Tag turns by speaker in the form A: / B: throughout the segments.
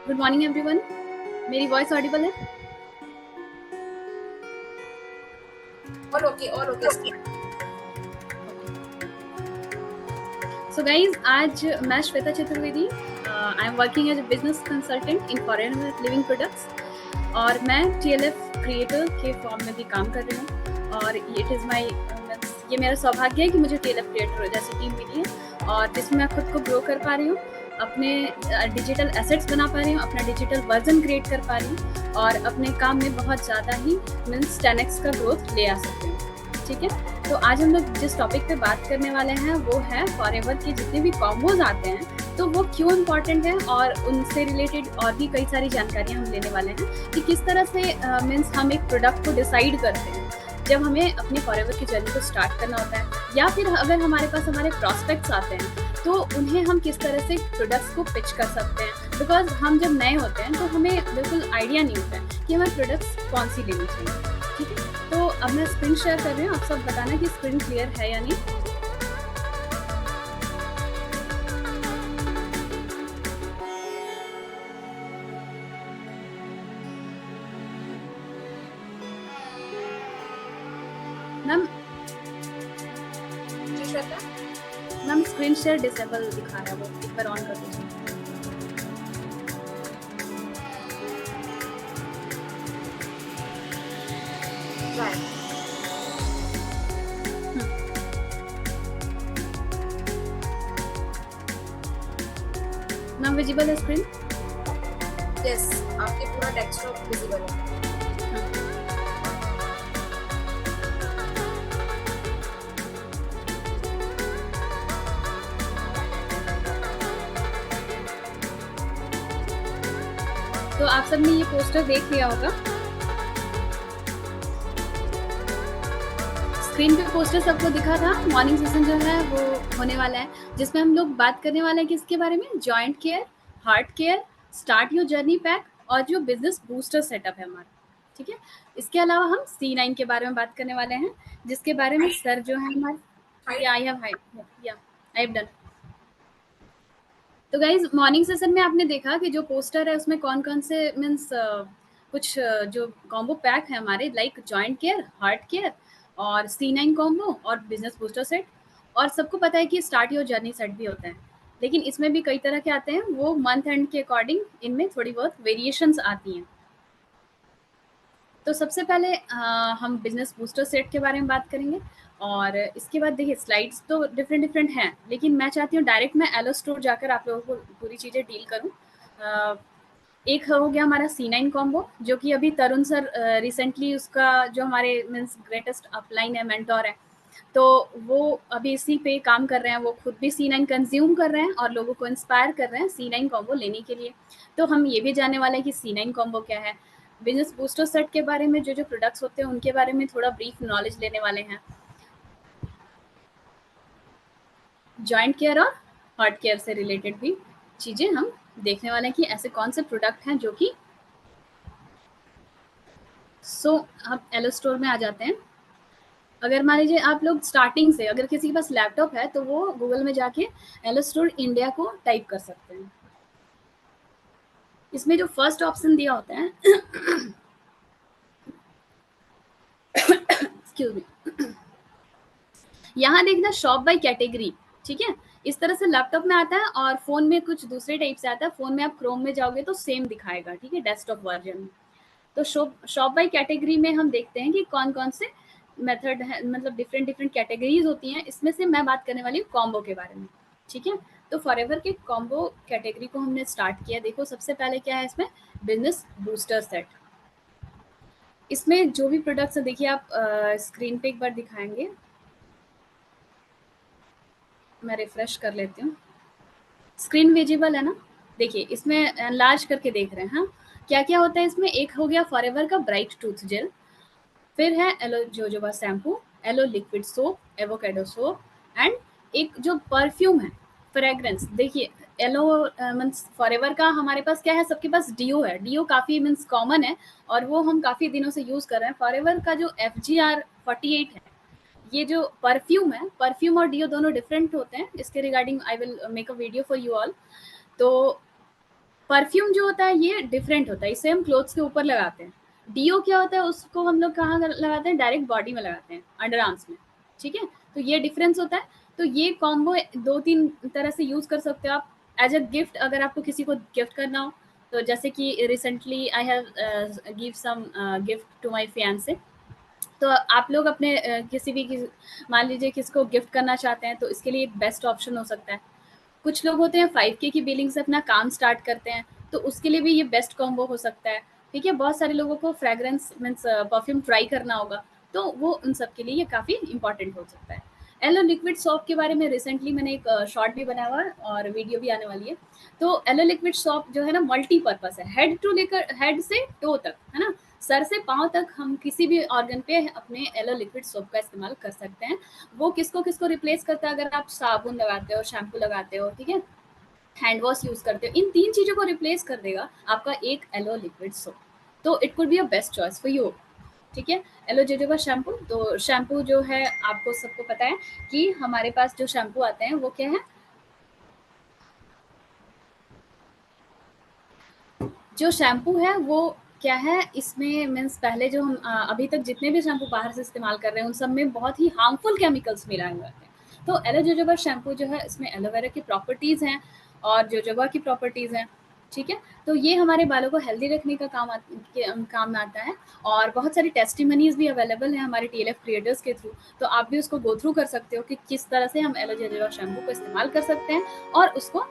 A: Good morning everyone. मेरी voice audible है?
B: all okay.
A: So guys, आज मैं Shweta Chaturvedi, I am working as a business consultant in foreign living products और मैं TLF creator के form में भी काम कर रही हूँ। और इट इज़ माई ये मेरा सौभाग्य है कि मुझे TLF क्रिएटर जैसी टीम मिली है और जिसमें मैं खुद को ग्रो कर पा रही हूँ, अपने डिजिटल एसेट्स बना पा रही हूँ, अपना डिजिटल वर्जन क्रिएट कर पा रही हूँ और अपने काम में बहुत ज़्यादा ही मीन्स 10x का ग्रोथ ले आ सकती हूँ। ठीक है, तो आज हम लोग जिस टॉपिक पे बात करने वाले हैं वो है फॉरएवर के जितने भी कॉम्बोज आते हैं तो वो क्यों इम्पॉर्टेंट है और उनसे रिलेटेड और भी कई सारी जानकारियां हम लेने वाले हैं कि किस तरह से मीन्स हम एक प्रोडक्ट को डिसाइड करते हैं जब हमें अपनी फॉरएवर की जर्नी को स्टार्ट करना होता है, या फिर अगर हमारे पास हमारे प्रॉस्पेक्ट्स आते हैं तो उन्हें हम किस तरह से प्रोडक्ट्स को पिच कर सकते हैं। बिकॉज हम जब नए होते हैं तो हमें बिल्कुल आइडिया नहीं होता है कि हमें प्रोडक्ट्स कौन सी लेनी चाहिए। ठीक है, तो अब मैं स्क्रीन शेयर कर रही हूँ, आप सब बताना कि स्क्रीन क्लियर है या नहीं। मैम स्क्रीन शेयर डिसेबल दिखा रहा है, वो एक बार ऑन कर दीजिए। मैम विजिबल है स्क्रीन?
B: यस, आपके पूरा डेस्कटॉप विजिबल है।
A: तो आप सबने ये पोस्टर देख लिया होगा। स्क्रीन पे पोस्टर सबको दिखा था। मॉर्निंग सेशन जो है वो होने वाला है जिसमें हम लोग बात करने वाले हैं किसके बारे में? Joint care, heart care, start your journey pack और जो बिजनेस बूस्टर सेटअप है हमारा। ठीक है, इसके अलावा हम C9 के बारे में बात करने वाले हैं जिसके बारे में सर जो है हमारे आई हैव डन। तो गाइज, मॉर्निंग सेशन में आपने देखा कि जो पोस्टर है उसमें कौन कौन से मीन्स कुछ जो कॉम्बो पैक है हमारे, like joint care, heart care और C9 कॉम्बो और बिजनेस बूस्टर सेट। और सबको पता है कि स्टार्ट योर जर्नी सेट भी होता है, लेकिन इसमें भी कई तरह के आते हैं, वो मंथ एंड के अकॉर्डिंग इनमें थोड़ी बहुत वेरिएशंस आती हैं। तो सबसे पहले हम बिजनेस बूस्टर सेट के बारे में बात करेंगे और इसके बाद देखिए स्लाइड्स तो डिफरेंट डिफरेंट हैं, लेकिन मैं चाहती हूँ डायरेक्ट मैं एलो स्टोर जाकर आप लोगों को पूरी चीज़ें डील करूँ। एक हो गया हमारा C9 कॉम्बो, जो कि अभी तरुण सर रिसेंटली उसका जो हमारे मीन्स ग्रेटेस्ट अपलाइन है, मेंटोर है, तो वो अभी इसी पे काम कर रहे हैं। वो खुद भी C9 कंज्यूम कर रहे हैं और लोगों को इंस्पायर कर रहे हैं C9 कॉम्बो लेने के लिए। तो हम ये भी जानने वाले हैं कि C9 कॉम्बो क्या है, बिजनेस बूस्टर सेट के बारे में जो जो प्रोडक्ट्स होते हैं उनके बारे में थोड़ा ब्रीफ नॉलेज लेने वाले हैं, जॉइंट केयर और हार्ट केयर से रिलेटेड भी चीज़ें हम देखने वाले हैं कि ऐसे कौन से प्रोडक्ट हैं जो कि हम एलो स्टोर में आ जाते हैं। अगर मान लीजिए आप लोग स्टार्टिंग से, अगर किसी के पास लैपटॉप है तो वो गूगल में जाके एलो स्टोर इंडिया को टाइप कर सकते हैं। इसमें जो फर्स्ट ऑप्शन दिया होता है एक्सक्यूज मी, यहाँ देखना शॉप बाय कैटेगरी। ठीक है, इस तरह से लैपटॉप में आता है और फोन में कुछ दूसरे टाइप से आता है। फोन में आप क्रोम में जाओगे तो सेम दिखाएगा, ठीक है, डेस्कटॉप वर्जन में। तो शॉप बाय कैटेगरी में हम देखते हैं कि कौन कौन से मेथड है, मतलब डिफरेंट डिफरेंट कैटेगरीज होती हैं। इसमें से मैं बात करने वाली हूँ कॉम्बो के बारे में। ठीक है, तो फॉरएवर के कॉम्बो कैटेगरी को हमने स्टार्ट किया। देखो सबसे पहले क्या है इसमें, बिजनेस बूस्टर सेट। इसमें जो भी प्रोडक्ट्स है, देखिए आप स्क्रीन पे एक बार दिखाएंगे, मैं रिफ्रेश कर लेती हूँ। स्क्रीन विजिबल है ना? देखिए इसमें लार्ज करके देख रहे हैं। हाँ, क्या क्या होता है इसमें? एक हो गया फॉरएवर का ब्राइट टूथ जेल, फिर है aloe jojoba shampoo, aloe liquid soap, avocado soap and एक जो परफ्यूम है, फ्रेग्रेंस। देखिए एलो मीन्स फॉरएवर का हमारे पास क्या है, सबके पास डीओ है। डीओ काफ़ी मीन्स कॉमन है और वो हम काफ़ी दिनों से यूज़ कर रहे हैं। फॉरएवर का जो FGR48 है, ये जो परफ्यूम है, परफ्यूम और डीओ दोनों डिफरेंट होते हैं। इसके regarding I will make a video for you all. तो परफ्यूम जो होता है ये डिफरेंट होता है, इसे हम क्लोथ्स के ऊपर लगाते हैं। डीओ क्या होता है, उसको हम लोग कहाँ लगाते हैं, डायरेक्ट बॉडी में लगाते हैं, अंडर आर्म्स में। ठीक है, तो ये डिफरेंस होता है। तो ये कॉम्बो 2-3 तरह से यूज़ कर सकते हो आप एज अ गिफ्ट, अगर आपको किसी को गिफ्ट करना हो। तो जैसे कि recently I have give some gift to my fiancee. तो आप लोग अपने किसी भी मान लीजिए किसी को गिफ्ट करना चाहते हैं, तो इसके लिए एक बेस्ट ऑप्शन हो सकता है। कुछ लोग होते हैं 5K की बिलिंग से अपना काम स्टार्ट करते हैं, तो उसके लिए भी ये बेस्ट कॉम्बो हो सकता है। ठीक है, बहुत सारे लोगों को फ्रेग्रेंस मीन्स परफ्यूम ट्राई करना होगा, तो वो उन सब के लिए ये काफ़ी इंपॉर्टेंट हो सकता है। एलो लिक्विड सोप के बारे में रिसेंटली मैंने एक शॉर्ट भी बनाया हुआ है और वीडियो भी आने वाली है। तो एलो लिक्विड सोप जो है ना, मल्टीपर्पज है, हेड टू लेकर हेड से टो तक, है ना, सर से पाँव तक हम किसी भी ऑर्गन पे अपने एलो लिक्विड सोप का इस्तेमाल कर सकते हैं। वो किसको किसको रिप्लेस करता है, अगर आप साबुन लगाते हो, शैम्पू लगाते हो, ठीक है, हैंड वॉश यूज करते हो, इन 3 चीजों को रिप्लेस कर देगा आपका एक एलो लिक्विड सोप। तो it could be a best choice for you. ठीक है, एलो जोजोबा शैम्पू, तो शैम्पू जो है आपको सबको पता है कि हमारे पास जो शैम्पू आते हैं वो क्या है, जो शैम्पू है वो क्या है, इसमें मीन्स पहले जो हम अभी तक जितने भी शैम्पू बाहर से इस्तेमाल कर रहे हैं उन सब में बहुत ही हार्मफुल केमिकल्स मिलाए हुए हैं। तो एलो जोजोबा शैम्पू जो है इसमें एलोवेरा की प्रॉपर्टीज़ हैं और जोजोबा की प्रॉपर्टीज़ हैं। ठीक है, तो ये हमारे बालों को हेल्दी रखने का काम आता है। और बहुत सारी टेस्टिमनीज भी अवेलेबल है हमारे TLF क्रिएटर्स के थ्रू। तो आप भी उसको गो थ्रू कर सकते हो कि किस तरह से हम एलो जोजोबा शैम्पू को इस्तेमाल कर सकते हैं और उसको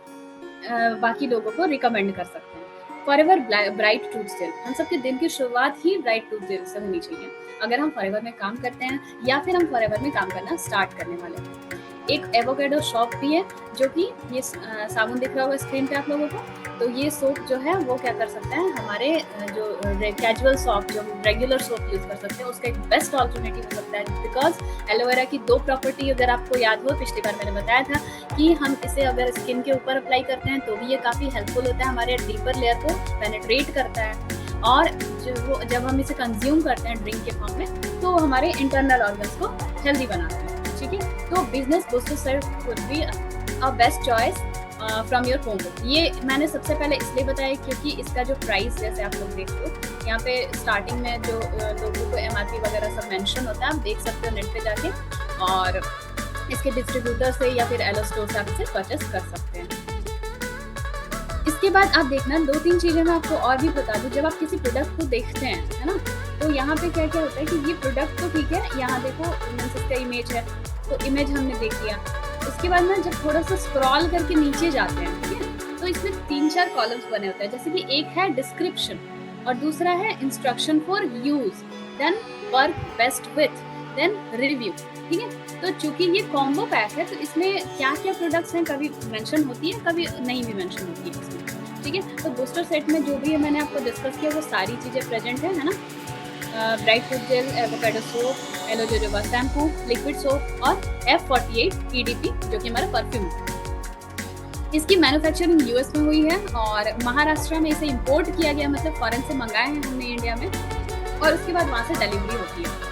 A: बाकी लोगों को रिकमेंड कर सकते हैं। फॉरएवर ब्राइट टूथ जेल, हम सबके दिन की शुरुआत ही ब्राइट टूथ जेल से होनी चाहिए, अगर हम फॉरएवर में काम करते हैं या फिर हम फॉरएवर में काम करना स्टार्ट करने वाले हैं। एक एवोकेडो शॉप भी है, जो कि ये साबुन दिख रहा होगा स्क्रीन पे आप लोगों को। तो ये सोप जो है वो क्या कर सकता है, हमारे जो कैजुअल सोप, जो रेगुलर सोप यूज कर सकते हैं, उसका एक बेस्ट ऑल्टरनेटिव हो सकता है। बिकॉज एलोवेरा की 2 प्रॉपर्टी, अगर आपको याद हो पिछली बार मैंने बताया था कि हम इसे अगर स्किन के ऊपर अप्लाई करते हैं तो भी ये काफ़ी हेल्पफुल होता है, हमारे डीपर लेयर को पेनिट्रेट करता है। और जब हम इसे कंज्यूम करते हैं ड्रिंक के फॉर्म में, तो हमारे इंटरनल ऑर्गन्स को हेल्दी बनाता है। ठीक है, तो business booster set would be a best choice from your combo. ये मैंने सबसे पहले इसलिए बताया क्योंकि इसका जो प्राइस, जैसे आप लोग देख लो यहाँ पे स्टार्टिंग में जो लोगों को MRP वगैरह सब मेंशन होता है, आप देख सकते हो नेट पे जाके, और इसके डिस्ट्रीब्यूटर से या फिर एलो स्टोर से आप इसे परचेस कर सकते हैं। इसके बाद आप देखना 2-3 चीज़ें मैं आपको और भी बता दूँ। जब आप किसी प्रोडक्ट को देखते हैं, है ना, तो यहाँ पे क्या क्या होता है कि ये प्रोडक्ट तो ठीक है, यहाँ देखो मीन्स इसका इमेज है, तो इमेज हमने देख लिया। उसके बाद ना जब थोड़ा सा स्क्रॉल करके नीचे जाते हैं, ठीक है, तो इसमें 3-4 कॉलम्स बने होते हैं, जैसे कि एक है डिस्क्रिप्शन और दूसरा है instruction for use, then work best with, then review. ठीक है, तो चूंकि ये कॉम्बो पैक है तो इसमें क्या क्या प्रोडक्ट्स हैं कभी मेंशन होती है, कभी नहीं भी मेंशन होती है इसमें। ठीक है, तो बूस्टर सेट में जो भी है मैंने आपको डिस्कस किया वो सारी चीज़ें प्रेजेंट है ना। Bright tooth gel, avocado soap, aloe jojoba shampoo, liquid soap और F48 EDP जो कि हमारा परफ्यूम है। इसकी मैन्युफैक्चरिंग US में हुई है और महाराष्ट्र में इसे इंपोर्ट किया गया, मतलब फॉरेन से मंगाए हैं हमने इंडिया में, और उसके बाद वहाँ से डिलीवरी होती है।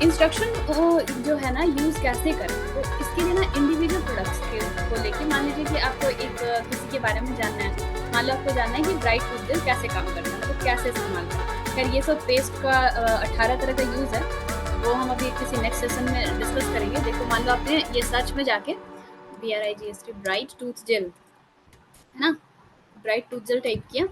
A: इंस्ट्रक्शन जो है ना यूज़ कैसे करें, तो इसके लिए ना इंडिविजुअल प्रोडक्ट्स को लेके, मान लीजिए कि आपको एक किसी के बारे में जानना है, मान लो आपको जानना है कि ब्राइट टूथ जेल कैसे काम करता है, मतलब कैसे इस्तेमाल करें। खैर ये सब पेस्ट का 18 तरह का यूज़ है, वो हम अभी किसी नेक्स्ट सेशन में डिस्कस करेंगे। देखो मान लो आपने ये सर्च में जाके BRIGST ब्राइट टूथ जेल, है ना, ब्राइट टूथ जेल टाइप किया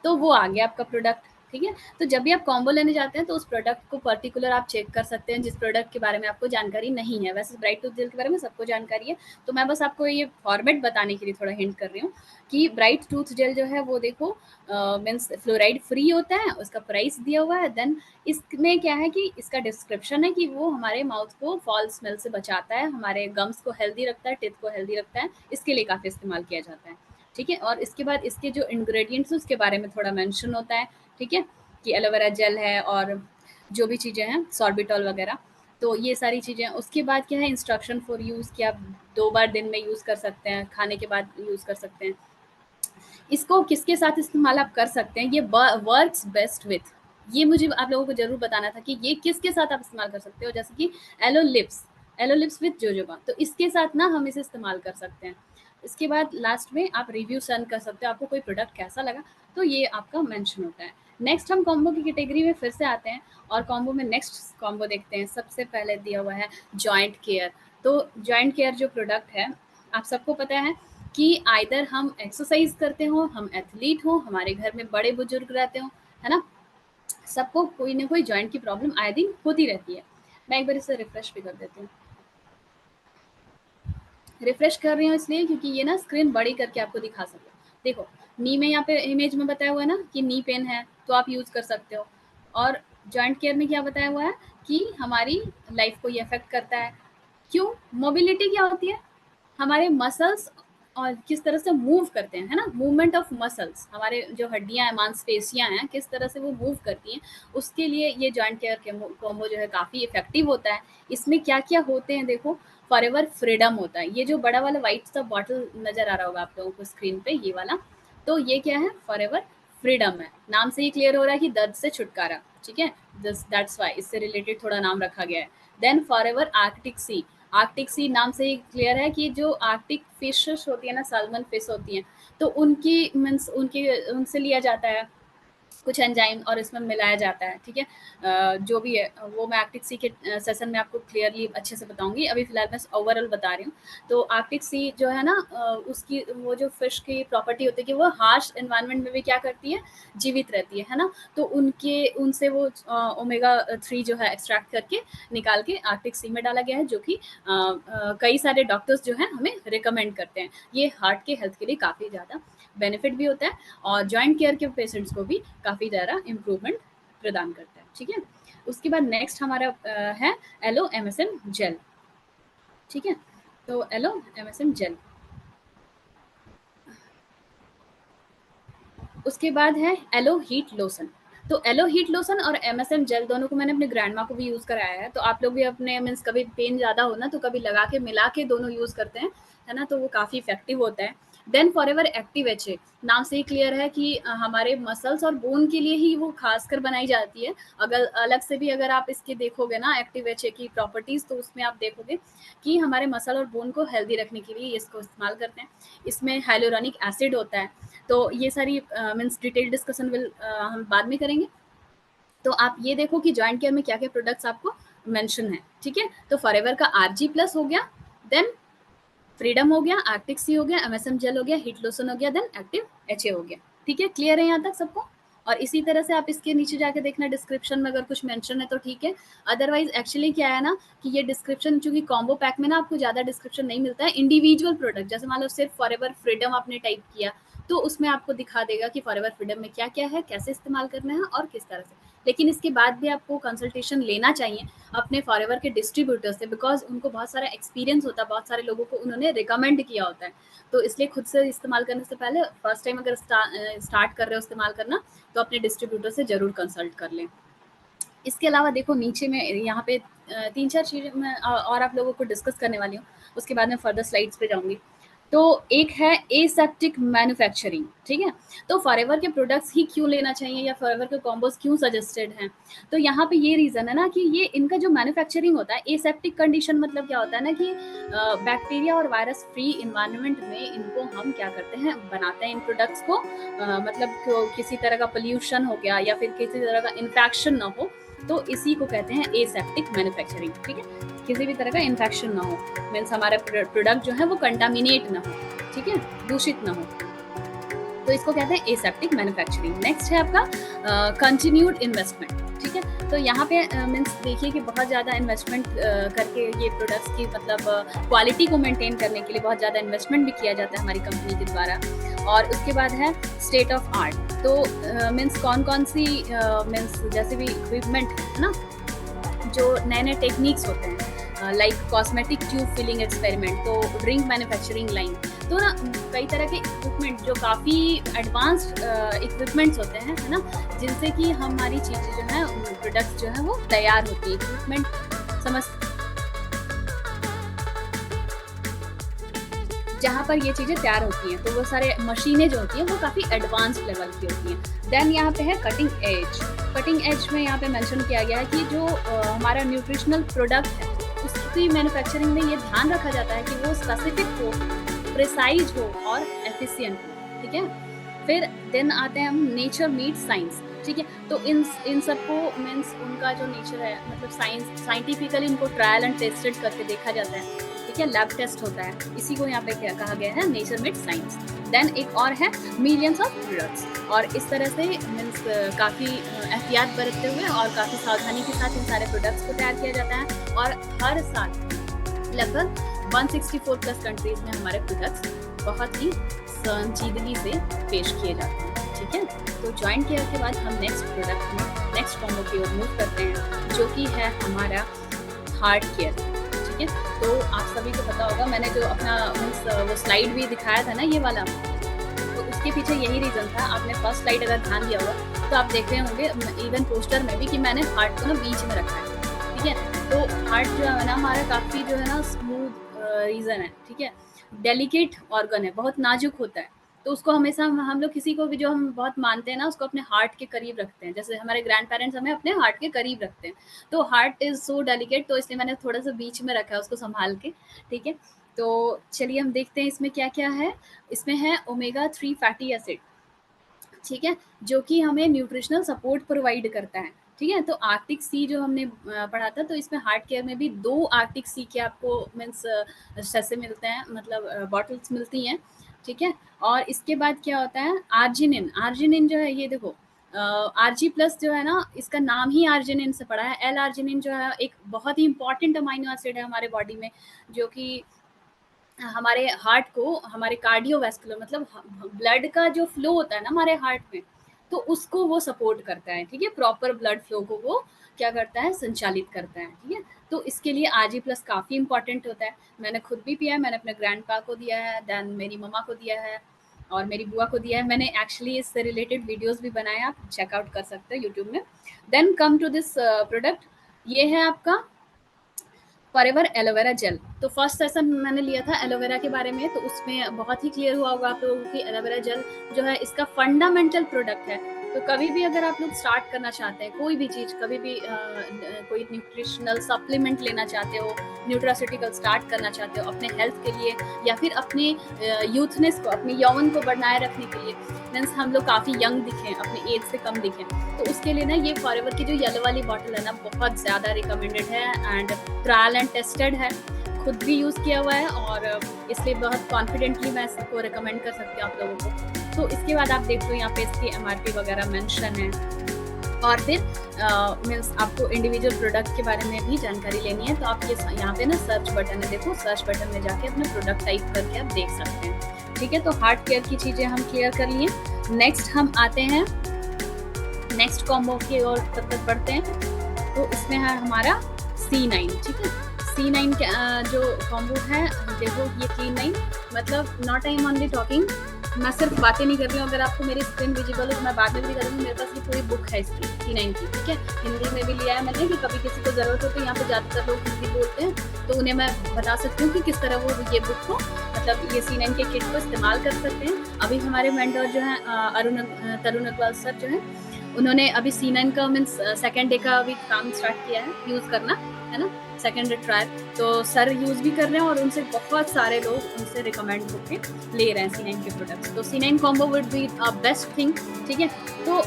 A: तो वो आ गया आपका प्रोडक्ट। ठीक है, तो जब भी आप कॉम्बो लेने जाते हैं तो उस प्रोडक्ट को पर्टिकुलर आप चेक कर सकते हैं जिस प्रोडक्ट के बारे में आपको जानकारी नहीं है। वैसे ब्राइट टूथ जेल के बारे में सबको जानकारी है, तो मैं बस आपको ये फॉर्मेट बताने के लिए थोड़ा हिंट कर रही हूँ कि ब्राइट टूथ जेल जो है वो देखो मीन्स फ्लोराइड फ्री होता है, उसका प्राइस दिया हुआ है। देन इसमें क्या है कि इसका डिस्क्रिप्शन है कि वो हमारे माउथ को फॉल स्मेल से बचाता है, हमारे गम्स को हेल्दी रखता है, टिथ को हेल्दी रखता है, इसके लिए काफ़ी इस्तेमाल किया जाता है। ठीक है, और इसके बाद इसके जो इंग्रेडिएंट्स हैं उसके बारे में थोड़ा मेंशन होता है। ठीक है, कि एलोवेरा जेल है और जो भी चीज़ें हैं सॉर्बिटॉल वगैरह, तो ये सारी चीज़ें। उसके बाद क्या है, इंस्ट्रक्शन फॉर यूज़, कि आप 2 बार दिन में यूज़ कर सकते हैं, खाने के बाद यूज़ कर सकते हैं। इसको किसके साथ इस्तेमाल आप कर सकते हैं, ये वर्क्स बेस्ट विथ, ये मुझे आप लोगों को ज़रूर बताना था कि ये किसके साथ आप इस्तेमाल कर सकते हो। जैसे कि aloe lips, aloe lips with jojoba, तो इसके साथ ना हम इसे इस्तेमाल कर सकते हैं। इसके बाद लास्ट में आप रिव्यू सेंड कर सकते हो, आपको कोई प्रोडक्ट कैसा लगा, तो ये आपका मेंशन होता है। नेक्स्ट हम कॉम्बो की कैटेगरी में फिर से आते हैं और कॉम्बो में नेक्स्ट कॉम्बो देखते हैं। सबसे पहले दिया हुआ है जॉइंट केयर। तो जॉइंट केयर जो प्रोडक्ट है, आप सबको पता है कि आइदर हम एक्सरसाइज करते हो, हम एथलीट हो, हमारे घर में बड़े बुजुर्ग रहते हो, है ना, सबको कोई ना कोई जॉइंट की प्रॉब्लम आए दिन होती रहती है। मैं एक बार इसे रिफ्रेश भी कर देती हूँ। रिफ्रेश कर रही हूँ इसलिए क्योंकि ये ना स्क्रीन बड़ी करके आपको दिखा सकूँ। देखो, नी में यहाँ पे इमेज में बताया हुआ है ना कि नी पेन है तो आप यूज़ कर सकते हो, और जॉइंट केयर में क्या बताया हुआ है कि हमारी लाइफ को ये अफेक्ट करता है। क्यों? मोबिलिटी क्या होती है? हमारे मसल्स और किस तरह से मूव करते हैं, है ना, मूवमेंट ऑफ मसल्स, हमारे जो हड्डियां हैं, मांसपेशियां हैं, किस तरह से वो मूव करती हैं, उसके लिए ये जॉइंट केयर कॉम्बो जो है काफ़ी इफेक्टिव होता है। इसमें क्या क्या होते हैं देखो, फॉरएवर फ्रीडम होता है, ये जो बड़ा वाला व्हाइट सा बॉटल नजर आ रहा होगा आप लोगों को स्क्रीन पे, ये वाला, तो ये क्या है, फॉरएवर फ्रीडम है। नाम से ही क्लियर हो रहा है कि दर्द से छुटकारा, ठीक है, दैट्स वाई इससे रिलेटेड थोड़ा नाम रखा गया है। देन फॉरएवर आर्कटिक सी, आर्कटिक सी नाम से ही क्लियर है कि जो आर्कटिक फिशेस होती है ना, साल्मन फिश होती हैं, तो उनकी मीन्स उनकी उनसे लिया जाता है कुछ एंजाइम और इसमें मिलाया जाता है, ठीक है। जो भी है वो मैं आर्कटिक सी के सेशन में आपको क्लियरली अच्छे से बताऊंगी, अभी फिलहाल मैं ओवरऑल बता रही हूँ। तो आर्कटिक सी जो है ना, उसकी वो जो फिश की प्रॉपर्टी होती है कि वो हार्श एनवायरनमेंट में भी क्या करती है, जीवित रहती है ना, तो उनके उनसे वो ओमेगा 3 जो है एक्सट्रैक्ट करके निकाल के आर्कटिक सी में डाला गया है, जो कि कई सारे डॉक्टर्स जो हैं हमें रिकमेंड करते हैं। ये हार्ट के हेल्थ के लिए काफ़ी ज़्यादा बेनिफिट भी होता है और जॉइंट केयर के पेशेंट्स को भी काफ़ी ज़्यादा इम्प्रूवमेंट प्रदान करता है, ठीक है। उसके बाद नेक्स्ट हमारा है एलो एमएसएम जेल, ठीक है। तो एलो एमएसएम जेल, उसके बाद है एलो हीट लोशन। तो एलो हीट लोशन और एमएसएम जेल दोनों को मैंने अपने ग्रैंड माँ को भी यूज़ कराया है, तो आप लोग भी अपने मीन्स कभी पेन ज़्यादा हो ना तो कभी लगा के मिला के दोनों यूज़ करते हैं, है ना, तो वो काफ़ी इफेक्टिव होता है। देन फॉरएवर एक्टिव एच, नाम से ही क्लियर है कि हमारे मसल्स और बोन के लिए ही वो खासकर बनाई जाती है। अगर अलग से भी अगर आप इसके देखोगे ना एक्टिव एच की प्रॉपर्टीज़, तो उसमें आप देखोगे कि हमारे मसल और बोन को हेल्दी रखने के लिए इसको इस्तेमाल करते हैं। इसमें हाइलोरॉनिक एसिड होता है, तो ये सारी मीन्स डिटेल डिस्कशन हम बाद में करेंगे। तो आप ये देखो कि जॉइंट केयर में क्या क्या प्रोडक्ट्स आपको मेंशन है, ठीक है। तो फॉरएवर का आरजी प्लस हो गया, देन फ्रीडम हो गया, आर्कटिक सी हो गया, एमएसएम जेल हो गया, हीट लोशन हो गया, देन एक्टिव एचए हो गया, ठीक है। क्लियर है यहाँ तक सबको? और इसी तरह से आप इसके नीचे जाके देखना डिस्क्रिप्शन में अगर कुछ मेंशन है तो ठीक है, अदरवाइज एक्चुअली क्या है ना कि ये डिस्क्रिप्शन चूंकि कॉम्बो पैक में ना आपको ज़्यादा डिस्क्रिप्शन नहीं मिलता है, इंडिविजुअल प्रोडक्ट जैसे मान लो सिर्फ फॉरएवर फ्रीडम आपने टाइप किया तो उसमें आपको दिखा देगा कि फॉरएवर फ्रीडम में क्या क्या है, कैसे इस्तेमाल करना है और किस तरह से। लेकिन इसके बाद भी आपको कंसल्टेशन लेना चाहिए अपने फॉरएवर के डिस्ट्रीब्यूटर से, बिकॉज उनको बहुत सारा एक्सपीरियंस होता है, बहुत सारे लोगों को उन्होंने रिकमेंड किया होता है, तो इसलिए खुद से इस्तेमाल करने से पहले फर्स्ट टाइम अगर स्टार्ट कर रहे हो इस्तेमाल करना तो अपने डिस्ट्रीब्यूटर से ज़रूर कंसल्ट कर लें। इसके अलावा देखो नीचे में यहाँ पे 3-4 चीज़ें मैं और आप लोगों को डिस्कस करने वाली हूँ, उसके बाद मैं फर्दर स्लाइड्स पे जाऊँगी। तो एक है एसेप्टिक मैन्युफैक्चरिंग, ठीक है। तो फॉरएवर के प्रोडक्ट्स ही क्यों लेना चाहिए या फॉरएवर के कॉम्बोज क्यों सजेस्टेड हैं, तो यहाँ पे ये रीज़न है ना कि ये इनका जो मैन्युफैक्चरिंग होता है, एसेप्टिक कंडीशन मतलब क्या होता है ना कि बैक्टीरिया और वायरस फ्री इन्वायरमेंट में इनको हम क्या करते हैं, बनाते हैं इन प्रोडक्ट्स को, मतलब किसी तरह का पोल्यूशन हो गया या फिर किसी तरह का इन्फेक्शन ना हो, तो इसी को कहते हैं एसेप्टिक मैन्युफैक्चरिंग, ठीक है। किसी भी तरह का इन्फेक्शन ना हो, मीन्स हमारा प्रोडक्ट जो है वो कंटामिनेट ना हो, ठीक है, दूषित ना हो, तो इसको कहते हैं एसेप्टिक मैन्युफैक्चरिंग। नेक्स्ट है आपका कंटिन्यूड इन्वेस्टमेंट, ठीक है। तो यहाँ पे मीन्स देखिए कि बहुत ज़्यादा इन्वेस्टमेंट करके ये प्रोडक्ट्स की मतलब क्वालिटी को मेंटेन करने के लिए बहुत ज़्यादा इन्वेस्टमेंट भी किया जाता है हमारी कंपनी के द्वारा। और उसके बाद है स्टेट ऑफ आर्ट, तो मीन्स कौन कौन सी मीन्स जैसे भी इक्विपमेंट है ना, जो नए नए टेक्निक्स होते हैं like cosmetic tube filling experiment, तो ड्रिंक मैन्युफैक्चरिंग लाइन, तो ना कई तरह के इक्विपमेंट जो काफ़ी एडवांस्ड इक्विपमेंट्स होते हैं, है ना, जिनसे कि हमारी चीज़ें जो है प्रोडक्ट्स जो है वो तैयार होती है। इक्विपमेंट समझ जहाँ पर ये चीज़ें तैयार होती हैं, तो वो सारे मशीनें जो होती हैं वो काफ़ी एडवांस्ड लेवल की होती हैं। देन यहाँ पे है कटिंग एज में यहाँ पे मेंशन किया गया है कि जो हमारा न्यूट्रिशनल प्रोडक्ट है उसकी मैन्युफैक्चरिंग में ये ध्यान रखा जाता है कि वो स्पेसिफिक हो, प्रिसाइज हो और एफिशिएंट हो, ठीक है। फिर देन आते हैं हम नेचर मीट साइंस, ठीक है। तो इन सबको मीन्स उनका जो नेचर है, मतलब साइंस साइंटिफिकली इनको ट्रायल एंड टेस्टेड करके देखा जाता है, ठीक है, लैब टेस्ट होता है, इसी को यहाँ पे क्या कहा गया है, नेचर मेड साइंस। देन एक और है मिलियंस ऑफ प्रोडक्ट्स, और इस तरह से मीन्स काफ़ी एहतियात बरतते हुए और काफ़ी सावधानी के साथ इन सारे प्रोडक्ट्स को तैयार किया जाता है, और हर साल लगभग 164 प्लस कंट्रीज में हमारे प्रोडक्ट्स बहुत ही संजीदगी से पेश किए जाते हैं, ठीक है। तो जॉइंट केयर के बाद हम नेक्स्ट प्रोडक्ट में नेक्स्ट कॉम्बो की ओर मूव करते हैं, जो कि है हमारा हार्ट केयर, ठीक है। तो आप सभी को पता होगा, मैंने जो अपना मीन्स वो स्लाइड भी दिखाया था ना, ये वाला, तो उसके पीछे यही रीज़न था। आपने फर्स्ट स्लाइड अगर ध्यान दिया होगा तो आप देख रहे होंगे इवन पोस्टर में भी कि मैंने हार्ट को ना बीच में रखा है, ठीक है। तो हार्ट जो है ना हमारा काफ़ी जो है ना स्मूथ रीज़न है, ठीक है, डेलिकेट ऑर्गन है, बहुत नाजुक होता है। तो उसको हमेशा हम लोग किसी को भी जो हम बहुत मानते हैं ना, उसको अपने हार्ट के करीब रखते हैं, जैसे हमारे ग्रैंड पेरेंट्स हमें अपने हार्ट के करीब रखते हैं। तो हार्ट इज़ सो डेलिकेट, तो इसलिए मैंने थोड़ा सा बीच में रखा है उसको संभाल के, ठीक है। तो चलिए हम देखते हैं इसमें क्या क्या है। इसमें है ओमेगा 3 फैटी एसिड, ठीक है, जो कि हमें न्यूट्रिशनल सपोर्ट प्रोवाइड करता है, ठीक है। तो आर्टिक सी जो हमने पढ़ा था, तो इसमें हार्ट केयर में भी 2 आर्टिक सी के आपको मीन्स सैसे मिलते हैं, मतलब बॉटल्स मिलती हैं, ठीक है। और इसके बाद क्या होता है, आर्जिनिन। आर्जिनिन जो है, ये देखो आरजी प्लस जो है ना, इसका नाम ही आर्जिनिन से पड़ा है। एल आर्जिनिन जो है एक बहुत ही इंपॉर्टेंट अमाइनो एसिड है हमारे बॉडी में, जो कि हमारे हार्ट को, हमारे कार्डियोवैस्कुलर मतलब ब्लड का जो फ्लो होता है ना हमारे हार्ट में, तो उसको वो सपोर्ट करता है, ठीक है। प्रॉपर ब्लड फ्लो को वो क्या करता है, संचालित करता है, ठीक है। तो इसके लिए आरजी प्लस काफ़ी इंपॉर्टेंट होता है। मैंने खुद भी पिया है, मैंने अपने ग्रैंड पा को दिया है, देन मेरी मम्मा को दिया है और मेरी बुआ को दिया है। मैंने एक्चुअली इससे रिलेटेड वीडियोस भी बनाए, आप चेकआउट कर सकते हैं यूट्यूब में। Then come to this product, ये है आपका फॉरएवर एलोवेरा जेल। तो फर्स्ट सेशन मैंने लिया था एलोवेरा के बारे में, तो उसमें बहुत ही क्लियर हुआ होगा आप लोगों की एलोवेरा जेल जो है इसका फंडामेंटल प्रोडक्ट है। तो कभी भी अगर आप लोग स्टार्ट करना चाहते हैं कोई भी चीज़, कभी भी कोई न्यूट्रिशनल सप्लीमेंट लेना चाहते हो, न्यूट्रास्यूटिकल स्टार्ट करना चाहते हो अपने हेल्थ के लिए, या फिर अपने यूथनेस को, अपने यौवन को बनाए रखने के लिए, मीन्स हम लोग काफ़ी यंग दिखें, अपने एज से कम दिखें, तो उसके लिए ना ये फॉरएवर की जो येलो वाली बॉटल है ना, बहुत ज़्यादा रिकमेंडेड है एंड ट्रायल एंड टेस्टेड है, खुद भी यूज़ किया हुआ है, और इसलिए बहुत कॉन्फिडेंटली मैं इसको रिकमेंड कर सकती हूँ आप लोगों को। तो इसके बाद आप देख लो यहाँ पे इसकी एमआरपी वगैरह मेंशन है, और फिर मीन्स आपको इंडिविजुअल प्रोडक्ट के बारे में भी जानकारी लेनी है, तो आप ये यहाँ पे ना सर्च बटन है, देखो सर्च बटन में जाके अपने प्रोडक्ट टाइप करके आप देख सकते हैं, ठीक है। तो हार्ट केयर की चीज़ें हम क्लियर कर लिए। नेक्स्ट हम आते हैं नेक्स्ट कॉम्बो की ओर तब तक बढ़ते हैं। तो इसमें है हमारा C9, ठीक है। C9 जो कॉम्बो है, देखो ये C9 मतलब not I am only talking, मैं सिर्फ बातें नहीं कर रही हूँ। अगर आपको मेरी स्क्रीन विजिबल हो तो मैं बाद में भी करूँगी, मेरे पास ये पूरी बुक है इसकी C9 की, ठीक है। हिंदी में भी लिया है मैंने कि कभी किसी को ज़रूरत हो, तो यहाँ पे ज़्यादातर लोग हिंदी बोलते हैं, तो उन्हें मैं बता सकती हूँ कि किस तरह वो ये बुक को, मतलब ये C9 के किट को इस्तेमाल कर सकते हैं। अभी हमारे मेंटर जो हैं तरुण अग्रवाल सर जो हैं, उन्होंने अभी C9 का मीन्स सेकेंड डे का अभी काम स्टार्ट किया है यूज़ करना, है ना, सेकेंड डे ट्रायल। तो सर यूज़ भी कर रहे हैं और उनसे बहुत सारे लोग उनसे रिकमेंड होके ले रहे हैं C9 के प्रोडक्ट्स। तो C9 combo would be a best thing, ठीक है। तो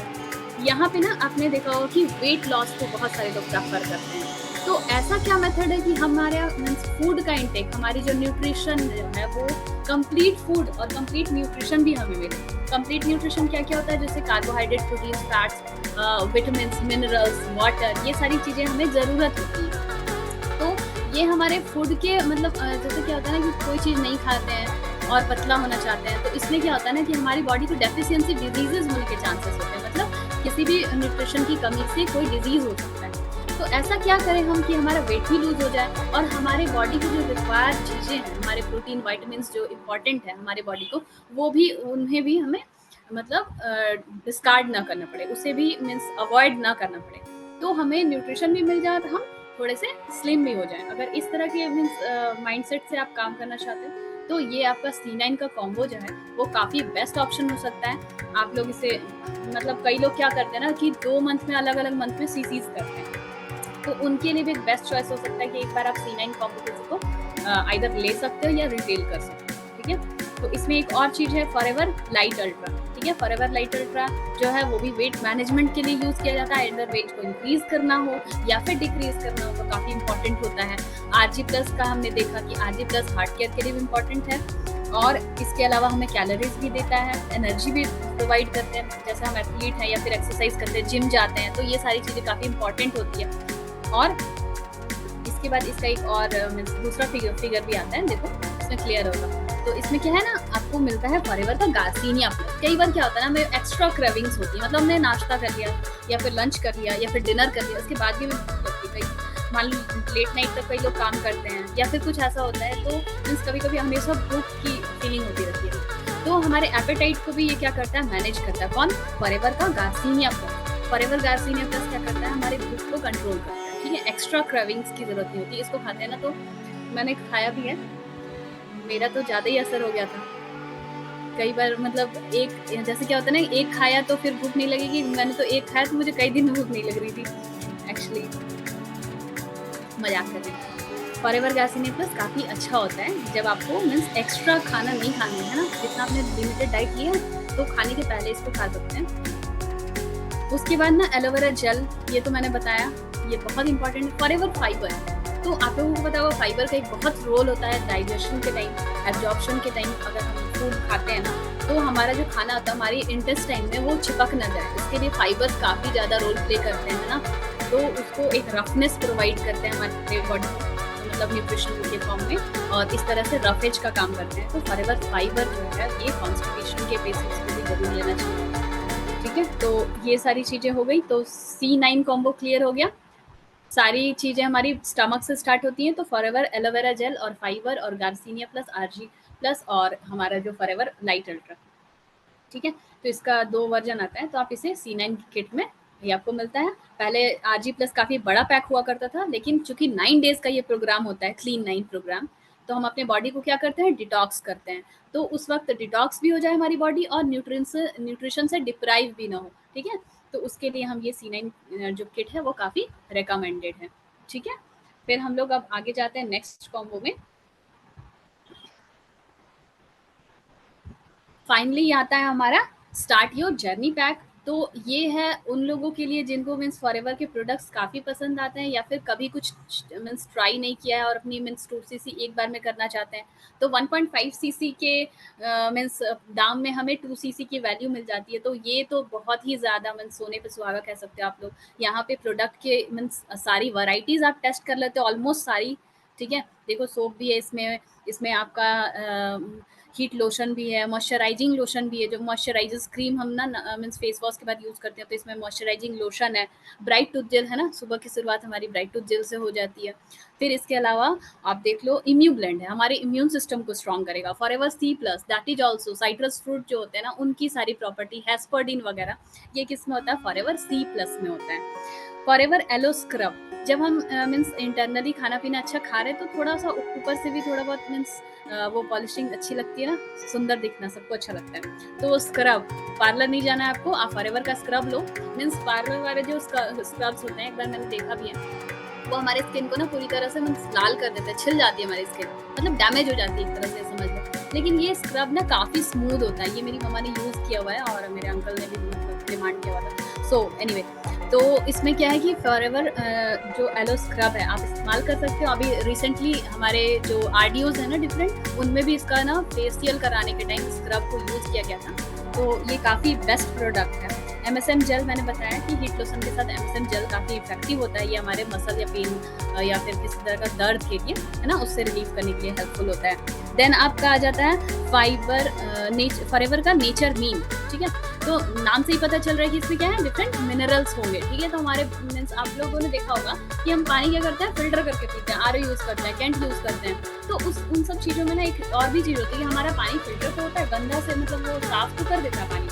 A: यहाँ पे ना आपने देखा होगा कि वेट लॉस को बहुत सारे लोग प्रेफर करते हैं। तो ऐसा क्या मेथड है कि हमारे मीन्स फूड का इंटेक, हमारी जो न्यूट्रिशन है वो कंप्लीट फूड और कंप्लीट न्यूट्रिशन भी हमें मिले। कंप्लीट न्यूट्रिशन क्या क्या होता है, जैसे carbohydrate, protein, fats, vitamin, minerals, water, ये सारी चीज़ें हमें ज़रूरत होती है। तो ये हमारे फूड के मतलब जैसे क्या होता है ना कि कोई चीज़ नहीं खाते हैं और पतला होना चाहते हैं, तो इसमें क्या होता है ना कि हमारी बॉडी को डेफिशिएंसी डिजीजेज होने के चांसेस होते हैं, मतलब किसी भी न्यूट्रिशन की कमी से कोई डिजीज़ हो सकता है। तो ऐसा क्या करें हम कि हमारा वेट भी लूज हो जाए और हमारे बॉडी की जो रिक्वायर्ड चीज़ें हैं, हमारे प्रोटीन, वाइटामिन जो इम्पॉर्टेंट है हमारे बॉडी को, वो भी उन्हें भी हमें मतलब डिस्कार्ड ना करना पड़े, उसे भी मीन्स अवॉइड ना करना पड़े। तो हमें न्यूट्रिशन भी मिल जाए और हम थोड़े से स्लिम भी हो जाएं। अगर इस तरह के मीन्स माइंडसेट से आप काम करना चाहते हो, तो ये आपका C9 का कॉम्बो जो है वो काफ़ी बेस्ट ऑप्शन हो सकता है। आप लोग इसे मतलब कई लोग क्या करते हैं ना कि 2 मंथ में अलग अलग मंथ में CCs करते हैं, तो उनके लिए भी एक बेस्ट चॉइस हो सकता है कि एक बार आप C9 कॉम्बो किसी को आइदर ले सकते हो या रिटेल कर सकते हो, ठीक है। तो इसमें एक और चीज़ है फॉरएवर लाइट अल्ट्रा, ठीक है। फॉरएवर लाइट अल्ट्रा जो है वो भी वेट मैनेजमेंट के लिए यूज़ किया जाता है, अगर वेट को इंक्रीज करना हो या फिर डिक्रीज करना हो तो काफ़ी इंपॉर्टेंट होता है। RG+ का हमने देखा कि RG+ हार्ट केयर के लिए भी इम्पॉर्टेंट है, और इसके अलावा हमें कैलोरीज भी देता है, एनर्जी भी प्रोवाइड करते हैं। जैसे हम एथलीट हैं या फिर एक्सरसाइज करते हैं, जिम जाते हैं, तो ये सारी चीज़ें काफ़ी इंपॉर्टेंट होती है। और इसके बाद इसका एक और दूसरा फिगर भी आता है, देखो इसमें क्लियर होगा। तो इसमें क्या है ना, आपको मिलता है फॉरएवर का गार्सिनिया प्लस। कई बार क्या होता है ना, हमें एक्स्ट्रा क्रेविंग्स होती है, मतलब हमने नाश्ता कर लिया या फिर लंच कर लिया या फिर डिनर कर लिया, उसके बाद भी हमें भूख लगती है। कई मान लो लेट नाइट तक कई लोग काम करते हैं या फिर कुछ ऐसा होता है, तो मीन्स कभी कभी हमेशा भूख की फीलिंग होती रहती है। तो हमारे एपेटाइट को भी ये क्या करता है, मैनेज करता है। कौन? फॉरएवर का garcinia plus. Forever garcinia plus क्या करता है, हमारी भूख को कंट्रोल करता है, ठीक है। एक्स्ट्रा क्रेविंग्स की जरूरत नहीं होती। इसको खाते हैं ना, तो मैंने खाया भी है, मेरा तो ज़्यादा ही असर हो गया था। कई बार मतलब एक जैसे क्या होता है ना, एक खाया तो फिर भूख नहीं लगेगी, मैंने तो एक खाया तो मुझे कई दिन भूख नहीं लग रही थी। एक्चुअली मजाक कर रही हूँ। फॉरएवर गार्सिनिया प्लस काफ़ी अच्छा होता है जब आपको मीन्स एक्स्ट्रा खाना नहीं खाना है ना, जितना आपने लिमिटेड डाइट लिया तो खाने के पहले इसको खा सकते हैं। उसके बाद ना एलोवेरा जेल, ये तो मैंने बताया, ये बहुत इंपॉर्टेंट है। फॉरएवर फाइबर, तो आप लोगों को पता होगा फाइबर का एक बहुत रोल होता है डाइजेशन के टाइम, एब्जॉर्प्शन के टाइम। अगर हम फूड खाते हैं ना, तो हमारा जो खाना होता है हमारी इंटेस्टाइन में वो चिपक ना जाए, इसके लिए फाइबर काफ़ी ज़्यादा रोल प्ले करते हैं ना। तो उसको एक रफनेस प्रोवाइड करते हैं हमारे बॉडी को, मतलब न्यूट्रिशन के फॉर्म में, और इस तरह से रफेज का काम करते हैं। तो फॉरएवर फाइबर जो है ये कॉन्स्टिपेशन के बेसिस पे भी जरूर लेना चाहिए, ठीक है। तो ये सारी चीज़ें हो गई, तो C9 कॉम्बो क्लियर हो गया। सारी चीज़ें हमारी स्टमक से स्टार्ट होती हैं, तो फॉरएवर एलोवेरा जेल और फाइबर और गार्सिनिया प्लस, RG+ और हमारा जो फॉरएवर लाइट अल्ट्रा, ठीक है। तो इसका 2 वर्जन आता है, तो आप इसे C9 किट में ये आपको मिलता है। पहले RG+ काफ़ी बड़ा पैक हुआ करता था, लेकिन चूंकि 9 डेज का ये प्रोग्राम होता है, क्लीन 9 प्रोग्राम, तो हम अपने बॉडी को क्या करते हैं, डिटॉक्स करते हैं। तो उस वक्त डिटॉक्स भी हो जाए हमारी बॉडी और न्यूट्रिशन से डिप्राइव भी ना हो, ठीक है। तो उसके लिए हम ये C9 जो किट है वो काफ़ी रिकमेंडेड है, ठीक है। फिर हम लोग अब आगे जाते हैं नेक्स्ट कॉम्बो में। फाइनली आता है हमारा स्टार्ट योर जर्नी पैक। तो ये है उन लोगों के लिए जिनको मीन्स फॉरएवर के प्रोडक्ट्स काफ़ी पसंद आते हैं या फिर कभी कुछ मीन्स ट्राई नहीं किया है और अपनी मीन्स 2cc एक बार में करना चाहते हैं। तो 1.5cc के मीन्स दाम में हमें 2cc की वैल्यू मिल जाती है। तो ये तो बहुत ही ज़्यादा मीन्स सोने पे सुहागा कह सकते हो आप लोग। यहाँ पे प्रोडक्ट के मीन्स सारी वैरायटीज़ आप टेस्ट कर लेते हो, ऑलमोस्ट सारी, ठीक है। देखो सोप भी है इसमें, इसमें आपका हीट लोशन भी है, मॉइस्चराइजिंग लोशन भी है, जो मॉइस्चराइजर्स क्रीम हम ना मीन्स फेस वॉश के बाद यूज़ करते हैं, तो इसमें मॉइस्चराइजिंग लोशन है। ब्राइट टूथ जेल है ना, सुबह की शुरुआत हमारी ब्राइट टूथ जेल से हो जाती है। फिर इसके अलावा आप देख लो इम्यू ब्लेंड है, हमारे इम्यून सिस्टम को स्ट्रॉन्ग करेगा। Forever C+, that is also citrus fruit जो होते हैं ना, उनकी सारी प्रॉपर्टी, हेस्पर्डिन वगैरह, ये किस में होता है, फॉरएवर C+ में होता है। फॉरएवर एलो स्क्रब, जब हम मीन्स इंटरनली खाना पीना अच्छा खा रहे हैं तो थोड़ा सा ऊपर से भी थोड़ा बहुत मीन्स वो पॉलिशिंग अच्छी लगती है ना, सुंदर दिखना सबको अच्छा लगता है। तो स्क्रब, पार्लर नहीं जाना है आपको, आप फॉरएवर का स्क्रब लो। मीन्स पार्लर वाले जो स्क्रब्स होते हैं, एक बार मैंने देखा भी है, वो हमारे स्किन को ना पूरी तरह से मीन्स लाल कर देते हैं, छिल जाती है हमारी स्किन, मतलब डैमेज हो जाती है एक तरह से, समझ लो। लेकिन ये स्क्रब ना काफ़ी स्मूथ होता है, ये मेरी मम्मा ने यूज़ किया हुआ है और मेरे अंकल ने भी मतलब डिमांड किया हुआ था। सो एनीवे, तो इसमें क्या है कि फॉरएवर जो एलो स्क्रब है आप इस्तेमाल कर सकते हो। अभी रिसेंटली हमारे जो RDOs है ना डिफरेंट, उनमें भी इसका ना फेशियल कराने के टाइम स्क्रब को यूज़ किया गया था, तो ये काफ़ी बेस्ट प्रोडक्ट है। MSM जेल, मैंने बताया कि हीट लोशन के साथ MSM जेल काफ़ी इफेक्टिव होता है, ये हमारे मसल या पेन या फिर किसी तरह का दर्द के लिए है ना, उससे रिलीफ करने के लिए हेल्पफुल होता है। देन आपका आ जाता है फॉरएवर का नेचर नीम, ठीक है। तो नाम से ही पता चल रहा है कि इसमें क्या है, डिफरेंट मिनरल्स होंगे, ठीक है। तो हमारे मीन्स आप लोगों ने देखा होगा कि हम पानी क्या करते हैं, फिल्टर करके पीते हैं, RO यूज़ करते हैं, कैंट यूज़ करते हैं। तो उन सब चीज़ों में ना एक और भी चीज़ होती है कि हमारा पानी फिल्टर तो होता है, गंदा से मतलब वो साफ तो कर देता है पानी,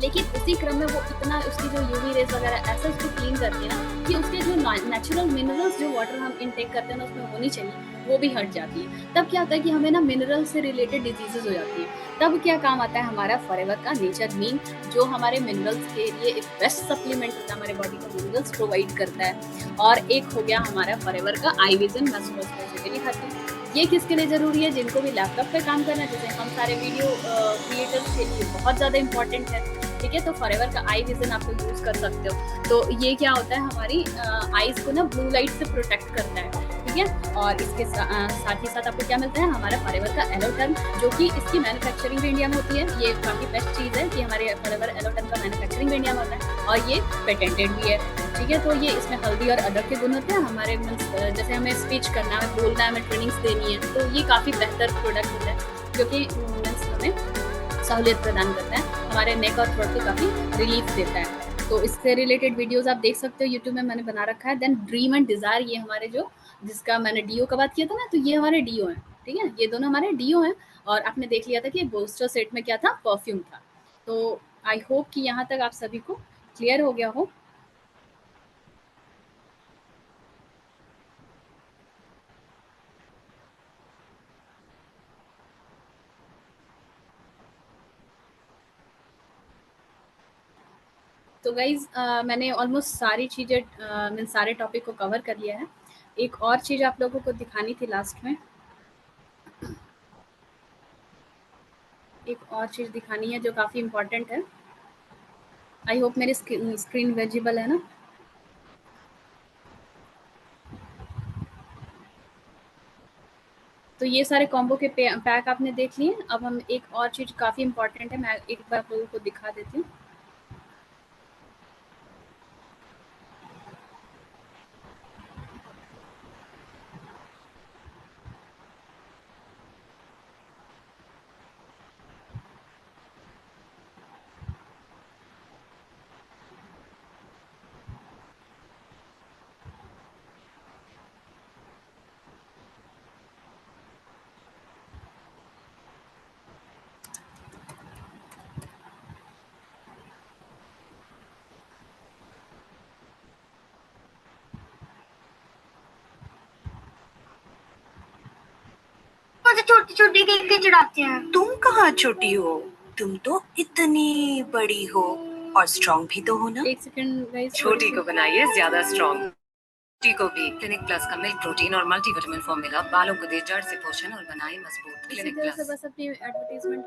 A: लेकिन उसी क्रम में वो इतना उसकी जो यूवी रेज वगैरह ऐसा उसको क्लीन करती है ना कि उसके जो नेचुरल मिनरल्स जो वाटर हम इनटेक करते हैं ना उसमें होनी चाहिए वो भी हट जाती है। तब क्या होता है कि हमें ना मिनरल से रिलेटेड डिजीजेज हो जाती है। तब क्या काम आता है हमारा फॉरएवर का नेचर मीन, जो हमारे मिनरल्स के लिए एक बेस्ट सप्लीमेंट होता है, हमारे बॉडी को मिनरल्स प्रोवाइड करता है। और एक हो गया हमारा फॉरएवर का आई विजन, मैं सुबह स्पेसिफिकली खाती हूँ। ये किसके लिए ज़रूरी है? जिनको भी लैपटॉप पे काम करना है, जैसे हम सारे वीडियो क्रिएटर्स के लिए बहुत ज़्यादा इंपॉर्टेंट है। ठीक है, तो फॉरएवर का आई विजन आप लोग यूज़ कर सकते हो। तो ये क्या होता है, हमारी आईज़ को ना ब्लू लाइट से प्रोटेक्ट करता है। ठीक है, और इसके साथ ही साथ आपको क्या मिलता है, हमारा फॉरएवर का एलोटर्न, जो कि इसकी मैन्युफैक्चरिंग भी इंडिया में होती है। ये काफ़ी बेस्ट चीज़ है कि हमारे फॉरएवर एलोटर्न का मैन्युफैक्चरिंग भी इंडिया में होता है और ये पेटेंटेड भी है। ठीक है, तो ये इसमें हल्दी और अदरक के गुण होते हैं। हमारे जैसे हमें स्पीच करना है, बोलना है, हमें ट्रेनिंग्स देनी है, तो ये काफ़ी बेहतर प्रोडक्ट होता है जो कि हमें सहूलियत प्रदान करता है, हमारे नेक और थ्रोट को काफ़ी रिलीफ देता है। तो इससे रिलेटेड वीडियोस आप देख सकते हो, यूट्यूब में मैंने बना रखा है। देन ड्रीम एंड डिज़ायर, ये हमारे जो जिसका मैंने डीओ का बात किया था ना, तो ये हमारे डीओ हैं। ठीक है, ये दोनों हमारे डीओ हैं। और आपने देख लिया था कि बूस्टर सेट में क्या था, परफ्यूम था। तो आई होप कि यहाँ तक आप सभी को क्लियर हो गया हो। तो गाइज मैंने ऑलमोस्ट सारी चीज़ें मैंने सारे टॉपिक को कवर कर लिया है। एक और चीज़ आप लोगों को दिखानी थी लास्ट में, एक और चीज़ दिखानी है जो काफ़ी इम्पोर्टेंट है। आई होप मेरी स्क्रीन विजिबल है ना। तो ये सारे कॉम्बो के पैक आपने देख लिए। अब हम एक और चीज़ काफ़ी इम्पोर्टेंट है, मैं एक बार आप लोगों को दिखा देती हूँ।
C: मुझे छोटी छोटी देख के चिढ़ाते हैं। तुम कहाँ छोटी हो, तुम तो इतनी बड़ी हो और स्ट्रॉन्ग भी तो हो ना।
A: एक सेकंड गाइस,
C: छोटी को बनाइए ज्यादा स्ट्रॉन्ग। छोटी को भी क्लिनिक प्लस का मिल्क प्रोटीन और मल्टीविटामिन फॉर्मूला बालों को दे जड़ से पोषण और बनाए मजबूत।
A: इसी
C: क्लिनिक
A: तरह से
C: प्लस।
A: बस अपनी एडवर्टीजमेंट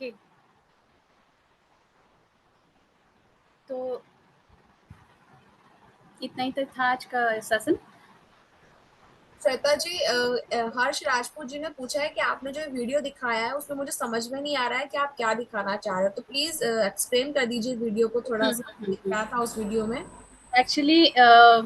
A: ओके। तो इतना ही तक था आज का सेशन।
B: श्वेता जी, हर्ष राजपूत जी ने पूछा है कि आपने जो वीडियो दिखाया है उसमें मुझे समझ में नहीं आ रहा है कि आप क्या दिखाना चाह रहे हो, तो प्लीज एक्सप्लेन कर दीजिए वीडियो को थोड़ा सा, क्या था उस वीडियो में।
A: एक्चुअली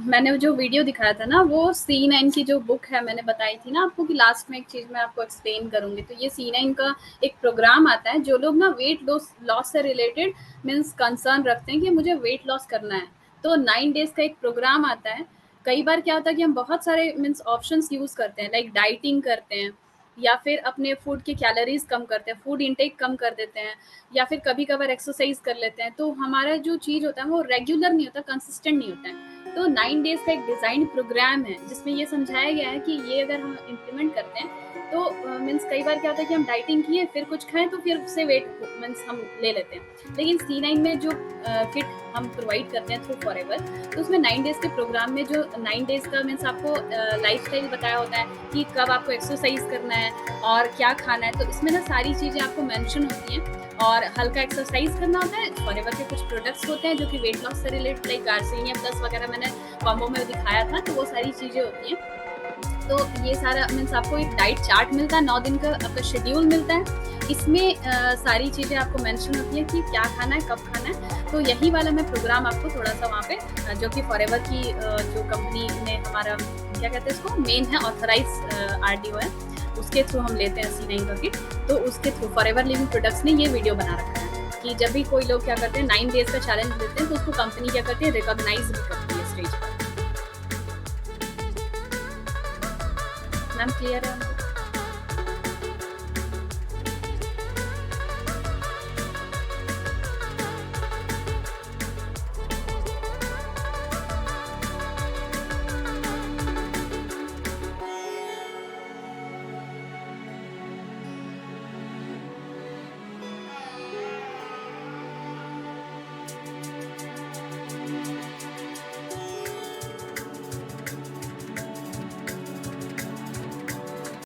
A: मैंने जो वीडियो दिखाया था ना, वो C9 की जो बुक है, मैंने बताई थी ना आपको कि लास्ट में एक चीज़ मैं आपको एक्सप्लेन करूँगी। तो ये C9 का एक प्रोग्राम आता है, जो लोग ना वेट लॉस से रिलेटेड मीन्स कंसर्न रखते हैं कि मुझे वेट लॉस करना है, तो 9 डेज़ का एक प्रोग्राम आता है। कई बार क्या होता है कि हम बहुत सारे मीन्स ऑप्शंस यूज़ करते हैं, लाइक डाइटिंग करते हैं या फिर अपने फूड की कैलोरीज कम करते हैं, फूड इंटेक कम कर देते हैं, या फिर कभी कभार एक्सरसाइज कर लेते हैं। तो हमारा जो चीज़ होता है वो रेगुलर नहीं होता, कंसिस्टेंट नहीं होता है। तो 9 डेज का एक डिज़ाइन प्रोग्राम है जिसमें ये समझाया गया है कि ये अगर हम इम्प्लीमेंट करते हैं तो मीन्स कई बार क्या होता है कि हम डाइटिंग किए फिर कुछ खाएं तो फिर उससे वेट मीन्स हम ले लेते हैं। लेकिन C9 में जो किट हम प्रोवाइड करते हैं थ्रू फॉरएवर, तो उसमें 9 डेज के प्रोग्राम में जो 9 डेज का मीन्स आपको लाइफस्टाइल बताया होता है कि कब आपको एक्सरसाइज करना है और क्या खाना है। तो इसमें ना सारी चीज़ें आपको मेंशन होती हैं और हल्का एक्सरसाइज करना होता है। फॉरएवर के कुछ प्रोडक्ट्स होते हैं जो कि वेट लॉस से रिलेटेड, लाइक गार्सिनिया प्लस वगैरह मैंने कॉम्बो में दिखाया था, तो वो सारी चीज़ें होती हैं। तो ये सारा मीन्स आपको एक डाइट चार्ट मिलता है, 9 दिन का आपका शेड्यूल मिलता है। इसमें सारी चीज़ें आपको मेंशन होती है कि क्या खाना है, कब खाना है। तो यही वाला मैं प्रोग्राम आपको थोड़ा सा वहाँ पे जो कि फॉरएवर की जो कंपनी ने हमारा क्या कहते हैं इसको, मेन है ऑथराइज RDO है, उसके थ्रू हम लेते हैं C9 का किट। तो उसके थ्रू फॉरएवर लिविंग प्रोडक्ट्स ने ये वीडियो बना रखा है कि जब भी कोई लोग क्या करते हैं 9 डेज का चैलेंज देते हैं तो उसको कंपनी क्या करती है, रिकॉग्नाइज भी करती है स्टेज पर। मैम क्लियर है?